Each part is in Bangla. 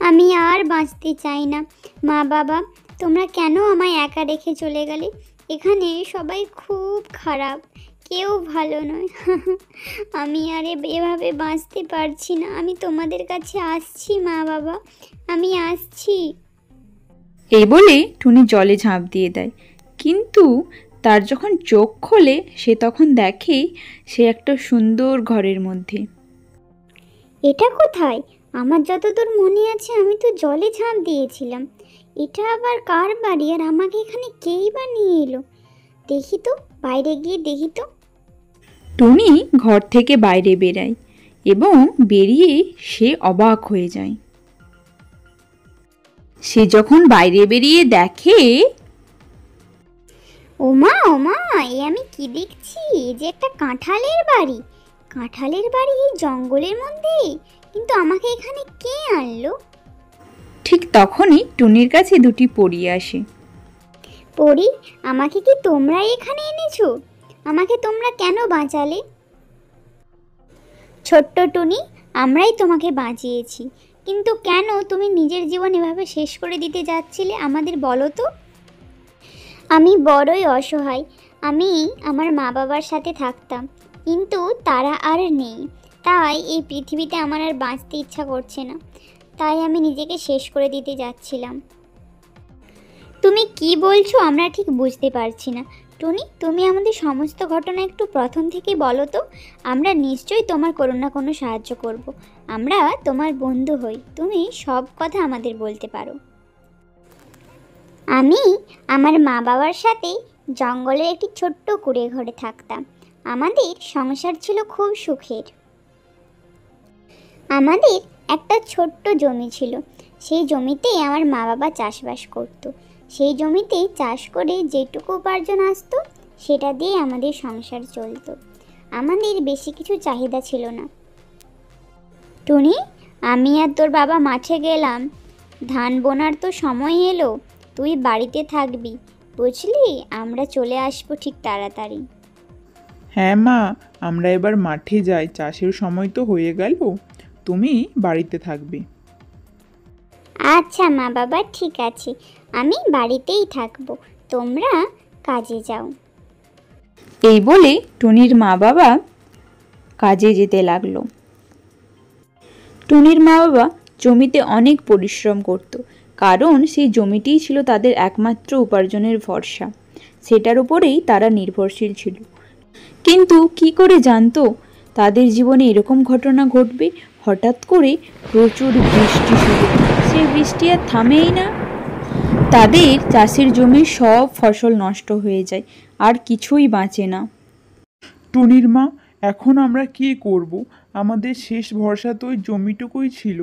আমি আর বাঁচতে চাই না। মা বাবা, তোমরা কেন আমায় একা রেখে চলে গেলে? এখানে সবাই খুব খারাপ, কেউ ভালো নয়। আমি আর এভাবে বাঁচতে পারছি না। আমি তোমাদের কাছে আসছি মা বাবা, আমি আসছি। এই বলে টুনি জলে ঝাঁপ দিয়ে দেয়, কিন্তু তার যখন চোখ খোলে সে তখন দেখে সে একটা সুন্দর ঘরের মধ্যে। এটা কোথায়? আমার যতদূর মনে আছে আমি তো জলে ঝাঁপ দিয়েছিলাম। এটা আবার কার বাড়ি, আর আমাকে এখানে কেই বা নিয়ে এলো? দেখি তো, বাইরে গিয়ে দেখি তো। টুনি ঘর থেকে বাইরে বেরায় এবং বেরিয়ে সে অবাক হয়ে যায়। সে যখন বাইরে বেরিয়ে দেখে, ওমা ওমা, এ আমি কি দেখছি? যে একটা কাঁঠালের বাড়ি। কাঁঠালের বাড়ি এই জঙ্গলের মধ্যে, কিন্তু আমাকে এখানে কে আনলো? ঠিক তখনই টুনির কাছে দুটি পরী আসে। পরি, আমাকে কি তোমরাই এখানে এনেছো? আমাকে তোমরা কেন বাঁচালে? ছোট্ট টুনি, আমরাই তোমাকে বাঁচিয়েছি, কিন্তু কেন তুমি নিজের জীবন এভাবে শেষ করে দিতে যাচ্ছিলে আমাদের বলো তো? আমি বড়ই অসহায়। আমি আমার মা বাবার সাথে থাকতাম, কিন্তু তারা আর নেই। তাই এই পৃথিবীতে আমার আর বাঁচতে ইচ্ছা করছে না। তাই আমি নিজেকে শেষ করে দিতে যাচ্ছিলাম। তুমি কি বলছো আমরা ঠিক বুঝতে পারছি না। টুনি, তুমি আমাদের সমস্ত ঘটনা একটু প্রথম থেকে বলো তো। আমরা নিশ্চয়ই তোমার কোনো না কোনো সাহায্য করব। আমরা তোমার বন্ধু হই, তুমি সব কথা আমাদের বলতে পারো। আমি আমার মা বাবার সাথে জঙ্গলের একটি ছোট্ট কুঁড়ে ঘরে থাকতাম। আমাদের সংসার ছিল খুব সুখের। আমাদের একটা ছোট্ট জমি ছিল। সেই জমিতে আমার মা বাবা চাষবাস করতো। সেই জমিতে চাষ করে যেটুকু উপার্জন আসতো সেটা দিয়ে আমাদের সংসার চলতো। আমাদের বেশি কিছু চাহিদা ছিল না। টুনি, আমি আর তোর বাবা মাঠে গেলাম। ধান বোনার তো সময় এলো, তুই বাড়িতে থাকবি, বুঝলি? আমরা চলে আসবো ঠিক তাড়াতাড়ি। হ্যাঁ মা, আমরা এবার মাঠে যাই, চাষের সময় তো হয়ে গেল, তুমি বাড়িতে থাকবে। আচ্ছা মা বাবা, ঠিক আছে, আমি বাড়িতেই থাকবো, তোমরা কাজে যাও। এই বলে টুনির মা বাবা কাজে যেতে লাগলো। টুনির মা বাবা জমিতে অনেক পরিশ্রম করত, কারণ সেই জমিটিই ছিল তাদের একমাত্র উপার্জনের ভরসা। সেটার উপরেই তারা নির্ভরশীল ছিল। কিন্তু কি করে জানতো তাদের জীবনে এরকম ঘটনা ঘটবে? হঠাৎ করে প্রচুর বৃষ্টি শুরু, সেই বৃষ্টি আর থামেই না। তাদের চাষের জমির সব ফসল নষ্ট হয়ে যায়, আর কিছুই বাঁচে না। টুনির মা, এখন আমরা কি করব? আমাদের শেষ ভরসা তো ওই জমিটুকুই ছিল।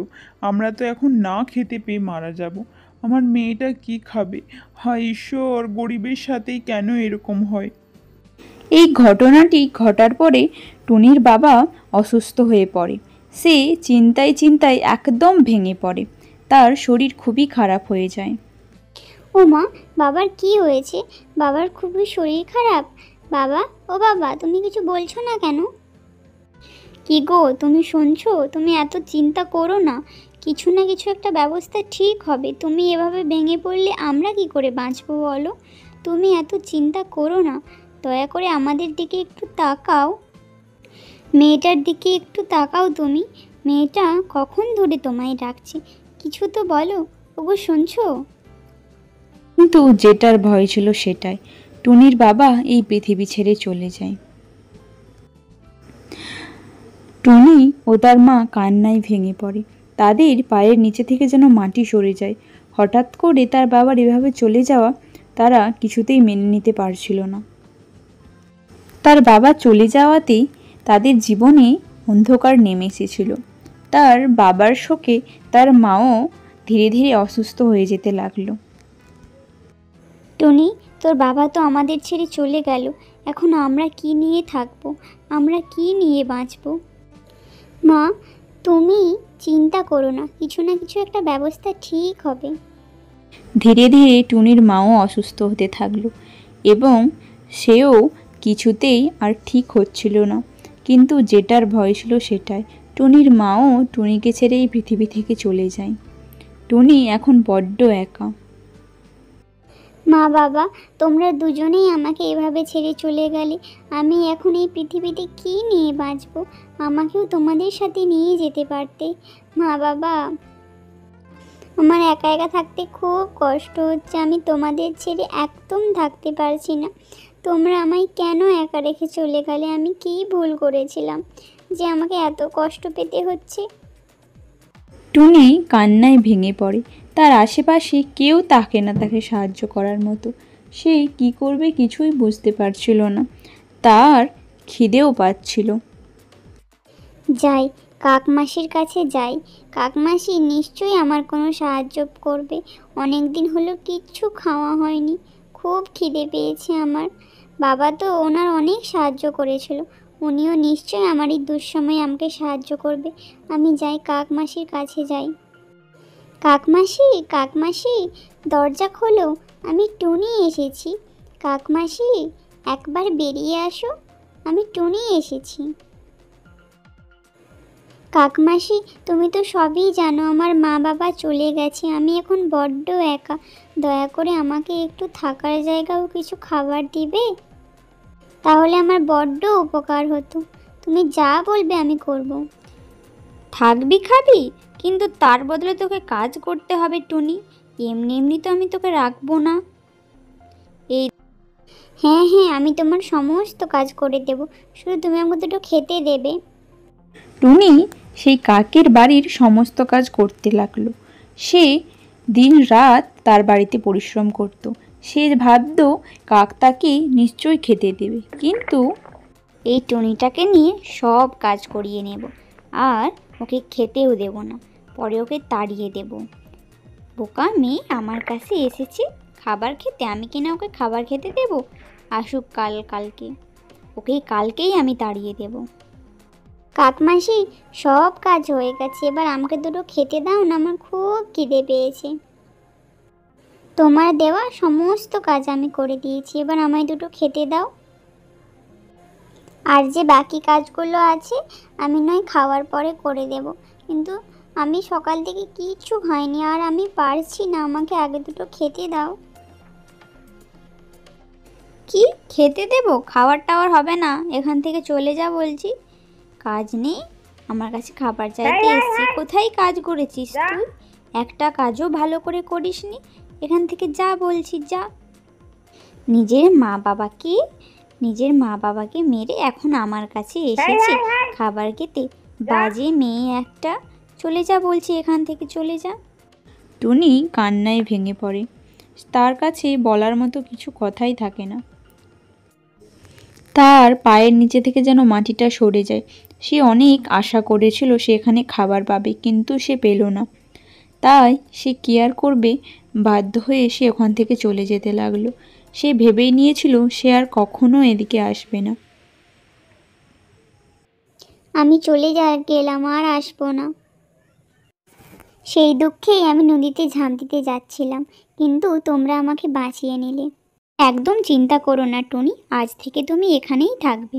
আমরা তো এখন না খেতে পেয়ে মারা যাব। আমার মেয়েটা কি খাবে? হায় ঈশ্বর, গরিবের সাথেই কেন এরকম হয়? এই ঘটনাটি ঘটার পরে টুনির বাবা অসুস্থ হয়ে পড়ে। সে চিন্তায় চিন্তায় একদম ভেঙে পড়ে। তার শরীর খুবই খারাপ হয়ে যায়। ও মা, বাবার কি হয়েছে? বাবার খুবই শরীর খারাপ। বাবা, ও বাবা, তুমি কিছু বলছো না কেন? কি গো, তুমি শুনছো? তুমি এত চিন্তা করো না, কিছু না কিছু একটা ব্যবস্থা ঠিক হবে। তুমি এভাবে ভেঙে পড়লে আমরা কি করে বাঁচবো বলো? তুমি এত চিন্তা করো না, দয়া করে আমাদের দিকে একটু তাকাও। মেয়েটার দিকে একটু তাকাও তুমি। মেয়েটা কখন ধরে তোমায় ডাকছে, কিছু তো বলো। ওগো, শুনছো? কিন্তু যেটার ভয় ছিল সেটাই, টুনির বাবা এই পৃথিবী ছেড়ে চলে যায়। টুনি ও তার মা কান্নায় ভেঙে পড়ে। তাদের পায়ের নিচে থেকে যেন মাটি সরে যায়। হঠাৎ করে তার বাবার এভাবে চলে যাওয়া তারা কিছুতেই মেনে নিতে পারছিল না। তার বাবা চলে যাওয়াতেই তাদের জীবনে অন্ধকার নেমে এসেছিল। তার বাবার শোকে তার মাও ধীরে ধীরে অসুস্থ হয়ে যেতে লাগলো। টুনি, তোর বাবা তো আমাদের ছেড়ে চলে গেল, এখন আমরা কি নিয়ে থাকবো? আমরা কি নিয়ে বাঁচবো? মা, তুমি চিন্তা করো না, কিছু না কিছু একটা ব্যবস্থা ঠিক হবে। ধীরে ধীরে টুনির মাও অসুস্থ হতে থাকলো এবং সেও কিছুতেই আর ঠিক হচ্ছিল না। কিন্তু যেটার ভয় ছিল সেটাই, টুনির মাও টুনিকে ছেড়ে এই পৃথিবী থেকে চলে যায়। টুনি এখন বড্ড একা। মা বাবা, তোমরা দুজনেই আমাকে এভাবে ছেড়ে চলে গেলে। আমি এখন এই পৃথিবীতে কী নিয়ে বাঁচবো? আমাকেও তোমাদের সাথে নিয়ে যেতে পারতে। মা বাবা, আমার একা একা থাকতে খুব কষ্ট হচ্ছে। আমি তোমাদের ছেড়ে একদম থাকতে পারছি না। তোমরা আমায় কেন একা রেখে চলে গেলে? আমি কী ভুল করেছিলাম যে আমাকে এত কষ্ট পেতে হচ্ছে? টুনি কান্নায় ভেঙে পড়ে। তার আশেপাশে কেউ তাকে সাহায্য করার মতো। সে কি করবে কিছুই বুঝতে পারছিল না। তার খিদেও পাচ্ছিল। যাই, কাকমাসির কাছে যাই। কাকমাসি নিশ্চয়ই আমার কোনো সাহায্য করবে। অনেক দিন হলো কিচ্ছু খাওয়া হয়নি, খুব খিদে পেয়েছে আমার। বাবা তো ওনার অনেক সাহায্য করেছিল, উনিও নিশ্চয়ই আমার এই দুঃসময়ে আমাকে সাহায্য করবে। আমি যাই, কাকমাসির কাছে যাই। কাকমাসি, কাকমাসি, দরজা খোলো, আমি টুনি এসেছি। কাকমাসি, একবার বেরিয়ে আসো, আমি টুনি এসেছি। কাকমাসি, তুমি তো সবই জানো, আমার মা বাবা চলে গেছে, আমি এখন বড্ড একা। দয়া করে আমাকে একটু থাকার জায়গা ও কিছু খাবার দিবে? তাহলে আমার বড্ড উপকার হতো। তুমি যা বলবে আমি করব। থাকবি, খাবি, কিন্তু তার বদলে তোকে কাজ করতে হবে টুনি। এমনি এমনি তো আমি তোকে রাখবো না। হ্যাঁ হ্যাঁ, আমি তোমার সমস্ত কাজ করে দেব, শুধু তুমি আমাকে দুটো খেতে দেবে। টুনি সেই কাকের বাড়ির সমস্ত কাজ করতে লাগলো। সে দিন রাত তার বাড়িতে পরিশ্রম করত। সে ভাবত কাক তাকে নিশ্চয়ই খেতে দেবে, কিন্তু এই টুনিটাকে নিয়ে সব কাজ করিয়ে নেব, আর ওকে খেতেও দেব না, পরে ওকে তাড়িয়ে দেব। বোকা মেয়ে আমার কাছে এসেছে খাবার খেতে, আমি কিনা ওকে খাবার খেতে দেব? আসুক কালকে, ওকে কালকেই আমি তাড়িয়ে দেব। কাকমাসি, সব কাজ হয়ে গেছে, এবার আমাকে দুটো খেতে দাও না, আমার খুব খিদে পেয়েছে। তোমার দেওয়া সমস্ত কাজ আমি করে দিয়েছি, এবার আমায় দুটো খেতে দাও। আর যে বাকি কাজগুলো আছে আমি নয় খাওয়ার পরে করে দেব, কিন্তু আমি সকাল থেকে কিচ্ছু খাইনি, আর আমি পারছি না, আমাকে আগে দুটো খেতে দাও। কি খেতে দেব? খাবার টাওয়ার হবে না, এখান থেকে চলে যা বলছি। কাজ নেই, আমার কাছে খাবার চাইতে এসেছি। কোথায় কাজ করেছিস তুই? একটা কাজও ভালো করে করিসনি, এখান থেকে যা বলছি, যা। নিজের মা বাবাকে মেরে এখন আমার কাছে এসেছে খাবার খেতে। বাজে মেয়ে একটা, চলে যা বলছি, এখান থেকে চলে যা। টুনি কান্নায় ভেঙে পড়ে। তার কাছে বলার মতো কিছু কথাই থাকে না। তার পায়ের নিচে থেকে যেন মাটিটা সরে যায়। সে অনেক আশা করেছিল সে এখানে খাবার পাবে, কিন্তু সে পেল না। তাই সে কি আর করবে, বাধ্য হয়ে সে ওখান থেকে চলে যেতে লাগলো। সে ভেবেই নিয়েছিল সে আর কখনো এদিকে আসবে না। আমি চলে গেলাম, আর আসবো না। সেই দুঃখেই আমি নদীতে ঝাঁপ দিতে যাচ্ছিলাম, কিন্তু তোমরা আমাকে বাঁচিয়ে নিলে। একদম চিন্তা করো না টুনি, আজ থেকে তুমি এখানেই থাকবে।